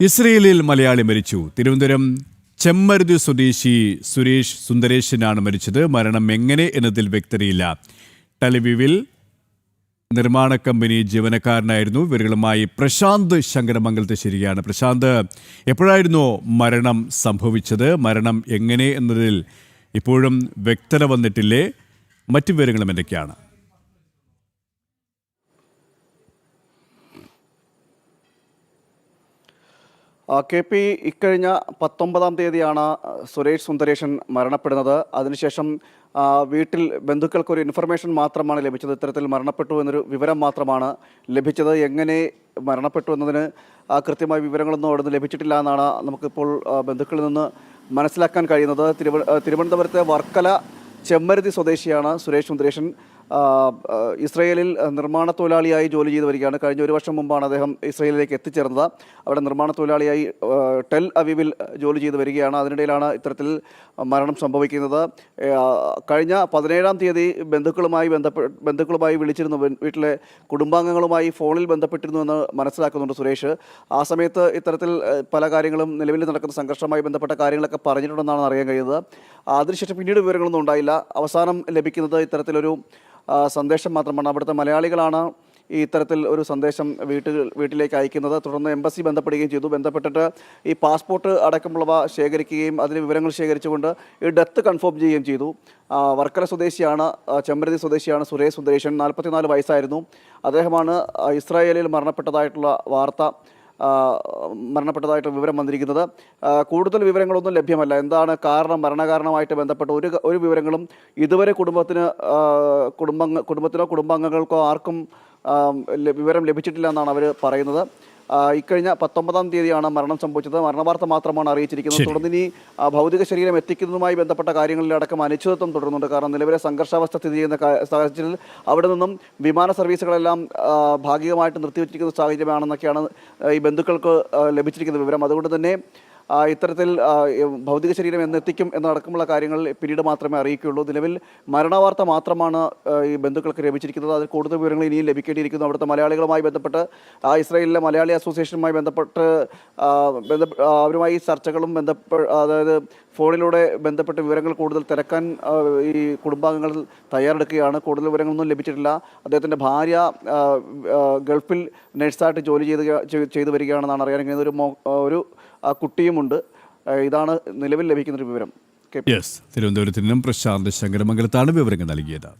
ഇസ്രയേലിൽ മലയാളി മരിച്ചു. തിരുവനന്തപുരം ചെമ്മരുതി സ്വദേശി സുരേഷ് സുന്ദരേശനാണ് മരിച്ചത്. മരണം എങ്ങനെ എന്നതിൽ വ്യക്തതയില്ല. ടെലവിവിൽ നിർമ്മാണ കമ്പനി ജീവനക്കാരനായിരുന്നു. ഇവരുമായി പ്രശാന്ത് ശങ്കരമംഗലത്ത് ശരിയാണ്. പ്രശാന്ത്, എപ്പോഴായിരുന്നു മരണം സംഭവിച്ചത്? മരണം എങ്ങനെ എന്നതിൽ ഇപ്പോഴും വ്യക്തത വന്നിട്ടില്ലേ? മറ്റു വിവരങ്ങളും എന്തൊക്കെയാണ്? KP ഇക്കഴിഞ്ഞ 19-ാം തീയതിയാണ് സുരേഷ് സുന്ദരേശൻ മരണപ്പെടുന്നത്. അതിനുശേഷം വീട്ടിൽ ബന്ധുക്കൾക്കൊരു ഇൻഫർമേഷൻ മാത്രമാണ് ലഭിച്ചത്. ഇത്തരത്തിൽ മരണപ്പെട്ടു എന്നൊരു വിവരം മാത്രമാണ് ലഭിച്ചത്. എങ്ങനെ മരണപ്പെട്ടു എന്നതിന് കൃത്യമായ വിവരങ്ങളൊന്നും അവിടെ നിന്ന് ലഭിച്ചിട്ടില്ല എന്നാണ് നമുക്കിപ്പോൾ ബന്ധുക്കളിൽ നിന്ന് മനസ്സിലാക്കാൻ കഴിയുന്നത്. തിരുവനന്തപുരത്തെ വർക്കല ചെമ്മരുതി സ്വദേശിയാണ് സുരേഷ് സുന്ദരേശൻ. ഇസ്രയേലിൽ നിർമ്മാണ തൊഴിലാളിയായി ജോലി ചെയ്തു വരികയാണ്. കഴിഞ്ഞ ഒരു വർഷം മുമ്പാണ് അദ്ദേഹം ഇസ്രയേലിലേക്ക് എത്തിച്ചേർന്നത്. അവിടെ നിർമ്മാണ തൊഴിലാളിയായി ടെൽ അവീവിൽ ജോലി ചെയ്തു വരികയാണ്. അതിനിടയിലാണ് ഇത്തരത്തിൽ മരണം സംഭവിക്കുന്നത്. കഴിഞ്ഞ 17-ാം തീയതി ബന്ധുക്കളുമായി വിളിച്ചിരുന്നു. വീട്ടിലെ കുടുംബാംഗങ്ങളുമായി ഫോണിൽ ബന്ധപ്പെട്ടിരുന്നുവെന്ന് മനസ്സിലാക്കുന്നുണ്ട് സുരേഷ്. ആ സമയത്ത് ഇത്തരത്തിൽ പല കാര്യങ്ങളും നിലവിൽ നടക്കുന്ന സംഘർഷവുമായി ബന്ധപ്പെട്ട കാര്യങ്ങളൊക്കെ പറഞ്ഞിട്ടുണ്ടെന്നാണ് അറിയാൻ കഴിയുന്നത്. അതിനുശേഷം പിന്നീട് വിവരങ്ങളൊന്നും ഉണ്ടായില്ല. അവസാനം ലഭിക്കുന്നത് ഇത്തരത്തിലൊരു സന്ദേശം മാത്രമാണ്. അവിടുത്തെ മലയാളികളാണ് ഈ ഇത്തരത്തിൽ ഒരു സന്ദേശം വീട്ടിലേക്ക് അയക്കുന്നത്. തുടർന്ന് എംബസി ബന്ധപ്പെടുകയും ചെയ്തു. ബന്ധപ്പെട്ടിട്ട് ഈ പാസ്പോർട്ട് അടക്കമുള്ളവ ശേഖരിക്കുകയും അതിന് വിവരങ്ങൾ ശേഖരിച്ചുകൊണ്ട് ഈ ഡെത്ത് കൺഫേം ചെയ്യുകയും ചെയ്തു. വർക്കല സ്വദേശിയാണ്, ചെമ്മരുതി സ്വദേശിയാണ് സുരേഷ് സുന്ദരേശൻ. 44 വയസ്സായിരുന്നു. അദ്ദേഹമാണ് ഇസ്രായേലിൽ മരണപ്പെട്ടതായിട്ട് വിവരം വന്നിരിക്കുന്നത്. കൂടുതൽ വിവരങ്ങളൊന്നും ലഭ്യമല്ല. എന്താണ് കാരണം, മരണകാരണമായിട്ട് ബന്ധപ്പെട്ട് ഒരു വിവരങ്ങളും ഇതുവരെ കുടുംബത്തിനോ കുടുംബാംഗങ്ങൾക്കോ ആർക്കും വിവരം ലഭിച്ചിട്ടില്ല എന്നാണ് അവർ പറയുന്നത്. ഇക്കഴിഞ്ഞ 19-ാം തീയതിയാണ് മരണം സംഭവിച്ചത്. മരണവാർത്ത മാത്രമാണ് അറിയിച്ചിരിക്കുന്നത്. തുടർന്ന് ഇനി ഭൗതിക ശരീരം എത്തിക്കുന്നതുമായി ബന്ധപ്പെട്ട കാര്യങ്ങളിലടക്കം അനിശ്ചിതത്വം തുടരുന്നുണ്ട്. കാരണം നിലവിലെ സംഘർഷാവസ്ഥ സ്ഥിതി ചെയ്യുന്ന സാഹചര്യത്തിൽ അവിടെ നിന്നും വിമാന സർവീസുകളെല്ലാം ഭാഗികമായിട്ട് നിർത്തിവെച്ചിരിക്കുന്ന സാഹചര്യമാണെന്നൊക്കെയാണ് ഈ ബന്ധുക്കൾക്ക് ലഭിച്ചിരിക്കുന്ന വിവരം. അതുകൊണ്ട് തന്നെ ഇത്തരത്തിൽ ഭൗതിക ശരീരം എന്നെത്തിക്കും എന്നടക്കമുള്ള കാര്യങ്ങൾ പിന്നീട് മാത്രമേ അറിയിക്കുകയുള്ളൂ. നിലവിൽ മരണവാർത്ത മാത്രമാണ് ഈ ബന്ധുക്കൾക്ക് ലഭിച്ചിരിക്കുന്നത്. അതിൽ കൂടുതൽ വിവരങ്ങൾ ഇനിയും ലഭിക്കേണ്ടിയിരിക്കുന്നു. അവിടുത്തെ മലയാളികളുമായി ബന്ധപ്പെട്ട് ഇസ്രായേലിലെ മലയാളി അസോസിയേഷനുമായി ബന്ധപ്പെട്ട് അവരുമായി ചർച്ചകളും അതായത് ഫോണിലൂടെ ബന്ധപ്പെട്ട വിവരങ്ങൾ കൂടുതൽ തിരക്കാൻ ഈ കുടുംബാംഗങ്ങൾ തയ്യാറെടുക്കുകയാണ്. കൂടുതൽ വിവരങ്ങളൊന്നും ലഭിച്ചിട്ടില്ല. അദ്ദേഹത്തിൻ്റെ ഭാര്യ ഗൾഫിൽ നഴ്സായിട്ട് ജോലി ചെയ്തു വരികയാണെന്നാണ് അറിയാൻ കഴിയുന്നത്. ഒരു കുട്ടിയുമുണ്ട്. ഇതാണ് നിലവിൽ ലഭിക്കുന്നൊരു വിവരം. തിരുവനന്തപുരത്ത് നിന്നും പ്രശാന്ത് ശങ്കരമംഗലത്താണ് വിവരങ്ങൾ നൽകിയത്.